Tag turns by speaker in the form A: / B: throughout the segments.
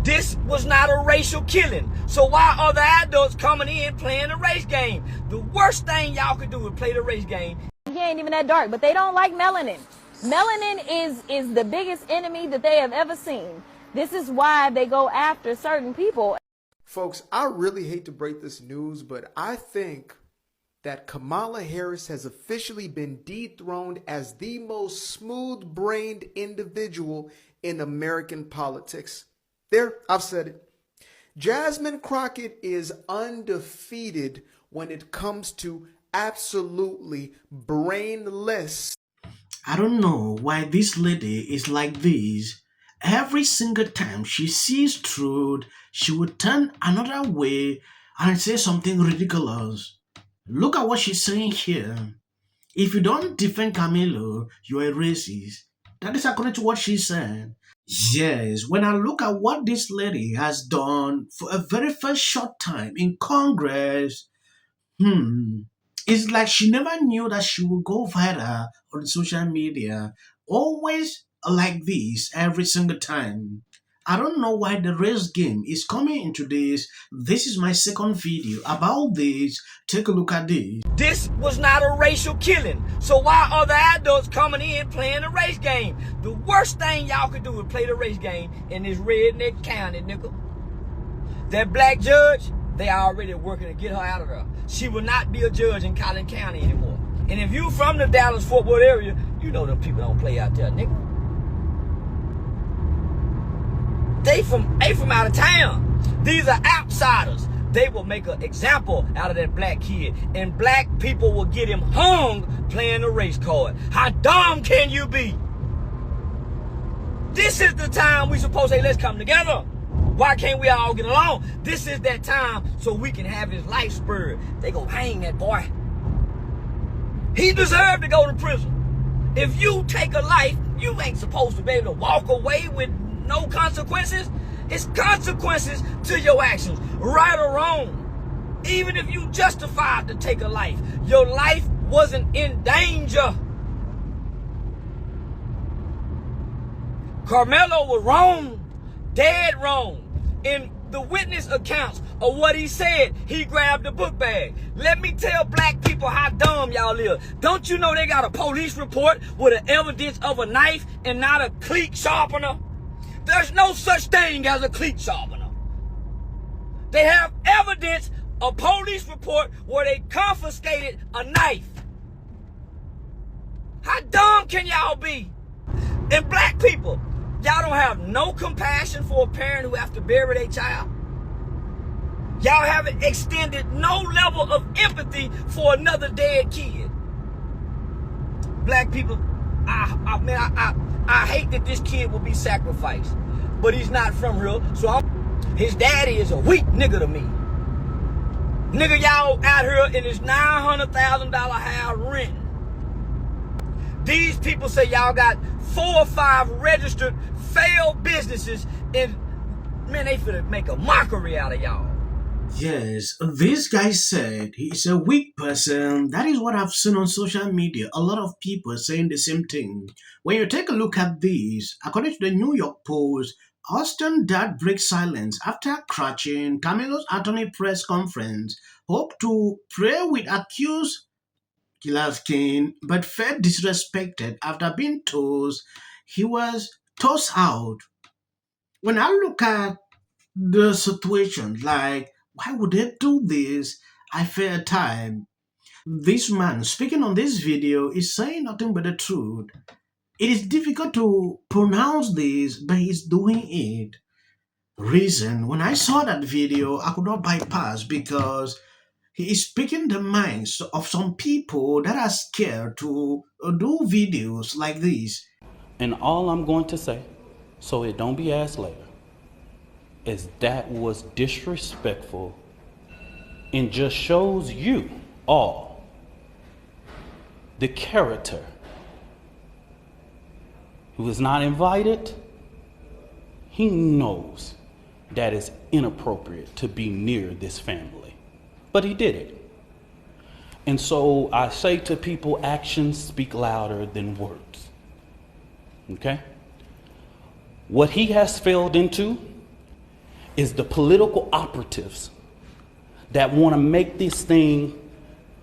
A: This was not a racial killing. So why are the adults coming in playing the race game? The worst thing y'all could do is play the race game.
B: He ain't even that dark, but they don't like melanin. Melanin is the biggest enemy that they have ever seen. This is why they go after certain people.
C: Folks, I really hate to break this news, but I think that Kamala Harris has officially been dethroned as the most smooth-brained individual in American politics. There, I've said it. Jasmine Crockett is undefeated when it comes to absolutely brainless.
D: I don't know why this lady is like this. Every single time she sees truth, she would turn another way and say something ridiculous. Look at what she's saying here. If you don't defend Karmelo, you're a racist. That is according to what she said. Yes, when I look at what this lady has done for a very first short time in Congress, it's like she never knew that she would go viral on social media. Always like this every single time. I don't know why the race game is coming into this. This is my second video about this. Take a look at this.
A: This was not a racial killing. So why are the adults coming in playing the race game? The worst thing y'all could do is play the race game in this redneck county, nigga. That black judge, they already working to get her out of there. She will not be a judge in Collin County anymore. And if you from the Dallas-Fort Worth area, you know them people don't play out there, nigga. They from out of town. These are outsiders. They will make an example out of that black kid. And black people will get him hung playing the race card. How dumb can you be? This is the time we supposed to say, let's come together. Why can't we all get along? This is that time so we can have his life spurred. They go hang that boy. He deserved to go to prison. If you take a life, you ain't supposed to be able to walk away with no consequences. It's consequences to your actions, right or wrong. Even if you justified to take a life, your life wasn't in danger. Karmelo was wrong, dead wrong. In the witness accounts of what he said, he grabbed the book bag. Let me tell black people how dumb y'all is. Don't you know they got a police report with an evidence of a knife and not a cleat sharpener? There's no such thing as a cleat sharpener. They have evidence, a police report where they confiscated a knife. How dumb can y'all be? And black people, y'all don't have no compassion for a parent who have to bury their child. Y'all haven't extended no level of empathy for another dead kid. Black people, I hate that this kid will be sacrificed, but he's not from real. So his daddy is a weak nigga to me. Nigga, y'all out here in this $900,000 house renting. These people say y'all got 4 or 5 registered failed businesses, and man, they finna make a mockery out of y'all.
D: Yes, this guy said he's a weak person. That is what I've seen on social media. A lot of people saying the same thing. When you take a look at this, according to the New York Post, Austin dad breaks silence after crashing Karmelo Anthony press conference. Hope to pray with accused killer's king, but felt disrespected after being told he was tossed out. When I look at the situation, like, why would they do this? I fear a time. This man speaking on this video is saying nothing but the truth. It is difficult to pronounce this, but he's doing it. Reason, when I saw that video, I could not bypass because he is speaking the minds of some people that are scared to do videos like this.
E: And all I'm going to say, so it don't be asked later, is that was disrespectful and just shows you all the character who is not invited. He knows that it's inappropriate to be near this family, but he did it. And so I say to people, actions speak louder than words. Okay? What he has failed into, is the political operatives that want to make this thing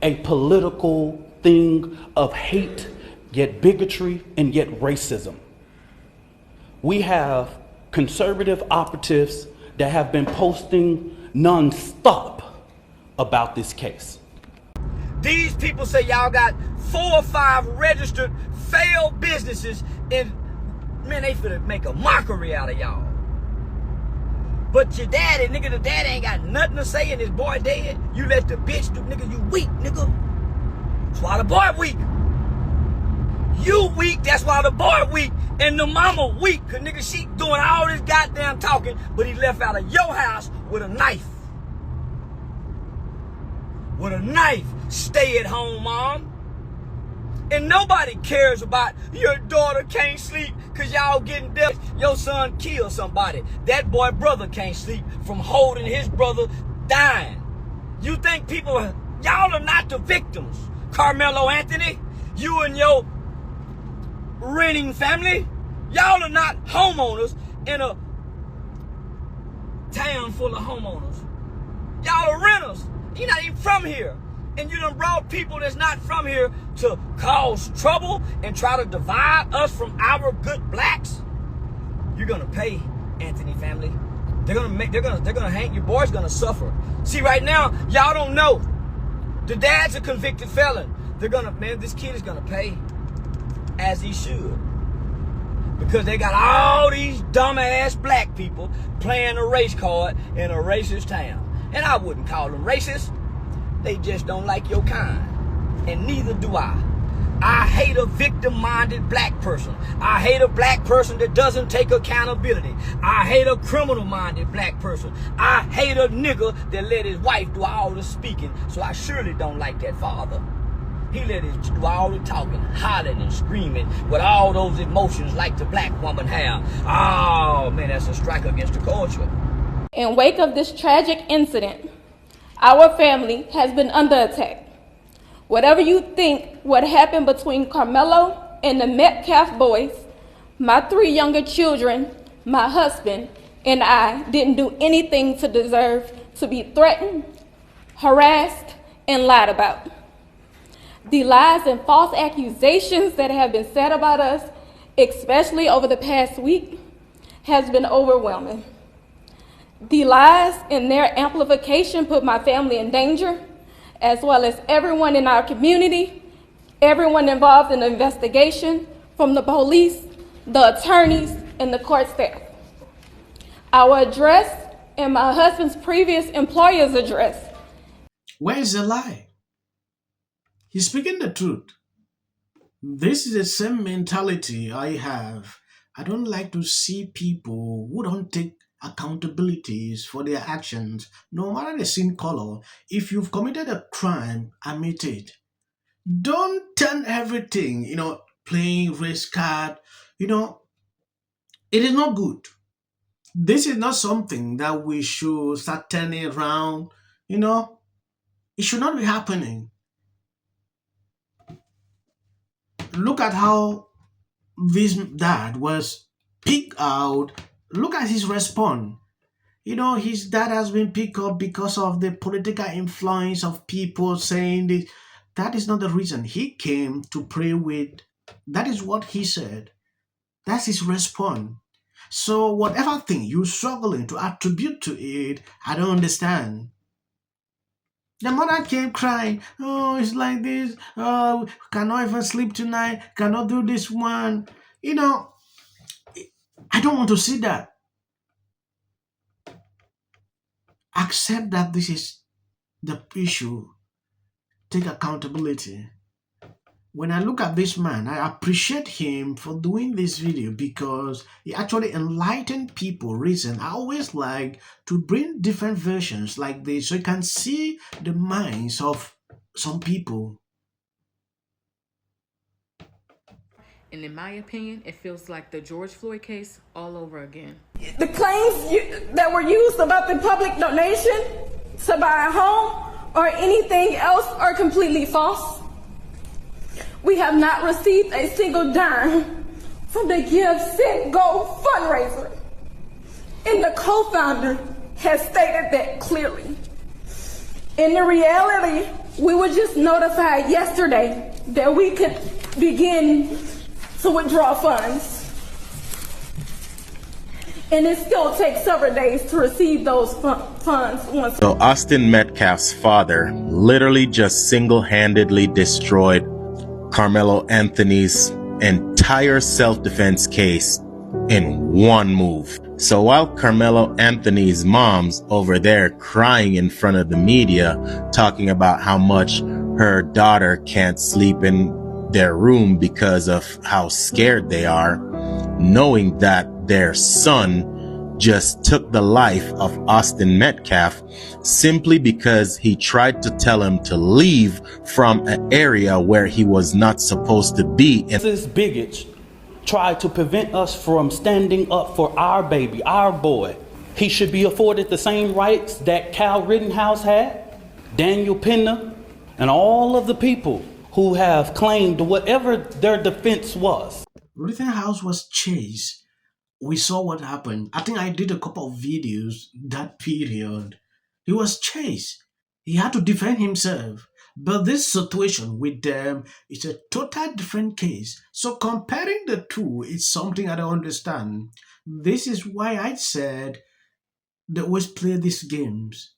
E: a political thing of hate, yet bigotry, and yet racism. We have conservative operatives that have been posting nonstop about this case.
A: These people say y'all got 4 or 5 registered failed businesses, and man, they finna make a mockery out of y'all. But your daddy, nigga, the daddy ain't got nothing to say and his boy dead. You let the bitch do, nigga, you weak, nigga. That's why the boy weak. You weak, that's why the boy weak. And the mama weak, cause nigga, she doing all this goddamn talking, but he left out of your house with a knife. With a knife. Stay at home, mom. And nobody cares about your daughter can't sleep because y'all getting dead. Your son killed somebody. That boy brother can't sleep from holding his brother dying. You think people, y'all are not the victims. Karmelo Anthony, you and your renting family, y'all are not homeowners in a town full of homeowners. Y'all are renters. You're not even from here. And you done brought people that's not from here to cause trouble and try to divide us from our good blacks. You're gonna pay, Anthony family. They're gonna hang. Your boy's gonna suffer. See, right now, y'all don't know. The dad's a convicted felon. This kid is gonna pay as he should. Because they got all these dumbass black people playing a race card in a racist town. And I wouldn't call them racist. They just don't like your kind. And neither do I. I hate a victim-minded black person. I hate a black person that doesn't take accountability. I hate a criminal-minded black person. I hate a nigga that let his wife do all the speaking. So I surely don't like that father. He let his do all the talking, hollering and screaming with all those emotions like the black woman have. Oh, man, that's a strike against the culture.
F: In wake of this tragic incident, our family has been under attack. Whatever you think what happened between Karmelo and the Metcalf boys, my 3 younger children, my husband, and I didn't do anything to deserve to be threatened, harassed, and lied about. The lies and false accusations that have been said about us, especially over the past week, has been overwhelming. The lies and their amplification put my family in danger, as well as everyone in our community, everyone involved in the investigation, from the police, the attorneys, and the court staff. Our address and my husband's previous employer's address.
D: Where is the lie? He's speaking the truth. This is the same mentality I have. I don't like to see people who don't take accountabilities for their actions, no matter the skin color. If you've committed a crime, admit it. Don't turn everything, playing race card. It is not good. This is not something that we should start turning around. It should not be happening. Look at how this dad was picked out. Look at his response. His dad has been picked up because of the political influence of people saying this. That is not the reason he came to pray with. That is what he said. That's his response. So whatever thing you're struggling to attribute to it, I don't understand. The mother came crying, oh, it's like this, oh, cannot even sleep tonight, cannot do this one. I don't want to see that. Accept that this is the issue. Take accountability. When I look at this man, I appreciate him for doing this video because he actually enlightened people. Reason I always like to bring different versions like this so you can see the minds of some people.
G: And in my opinion, it feels like the George Floyd case all over again.
F: The claims that were used about the public donation to buy a home or anything else are completely false. We have not received a single dime from the Give, Send, Go fundraiser. And the co-founder has stated that clearly. In the reality, we were just notified yesterday that we could begin to withdraw funds. And it still takes several days to receive those funds once.
H: So Austin Metcalf's father literally just single-handedly destroyed Karmelo Anthony's entire self-defense case in one move. So while Karmelo Anthony's mom's over there crying in front of the media, talking about how much her daughter can't sleep in their room because of how scared they are, knowing that their son just took the life of Austin Metcalf simply because he tried to tell him to leave from an area where he was not supposed to be.
E: This bigots tried to prevent us from standing up for our baby, our boy. He should be afforded the same rights that Cal Rittenhouse had, Daniel Penna, and all of the people who have claimed whatever their defense was.
D: Rittenhouse was chased. We saw what happened. I think I did a couple of videos that period. He was chased. He had to defend himself. But this situation with them is a total different case. So comparing the two is something I don't understand. This is why I said they always play these games.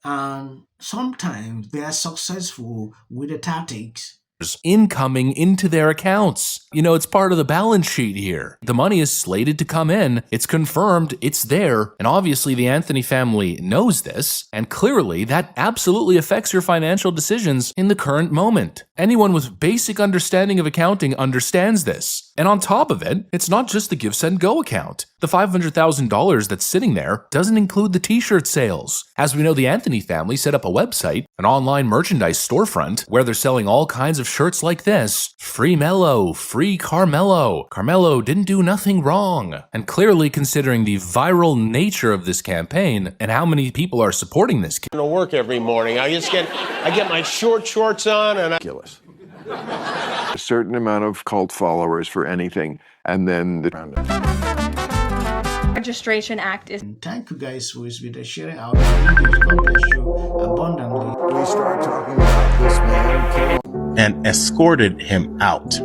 D: And sometimes they are successful with the tactics.
I: Incoming into their accounts. You know, it's part of the balance sheet here. The money is slated to come in. It's confirmed. It's there. And obviously the Anthony family knows this. And clearly that absolutely affects your financial decisions in the current moment. Anyone with basic understanding of accounting understands this. And on top of it, it's not just the Give, Send, Go account. The $500,000 that's sitting there doesn't include the t-shirt sales. As we know, the Anthony family set up a website, an online merchandise storefront, where they're selling all kinds of shirts like this. Free Mello, free Karmelo. Karmelo didn't do nothing wrong. And clearly, considering the viral nature of this campaign and how many people are supporting this,
J: to work every morning. I get my short shorts on and
K: ridiculous. A certain amount of cult followers for anything, and then the
L: Registration Act is.
D: Thank you guys for sharing our videos. God bless you abundantly.
K: we start talking about this man
H: and escorted him out.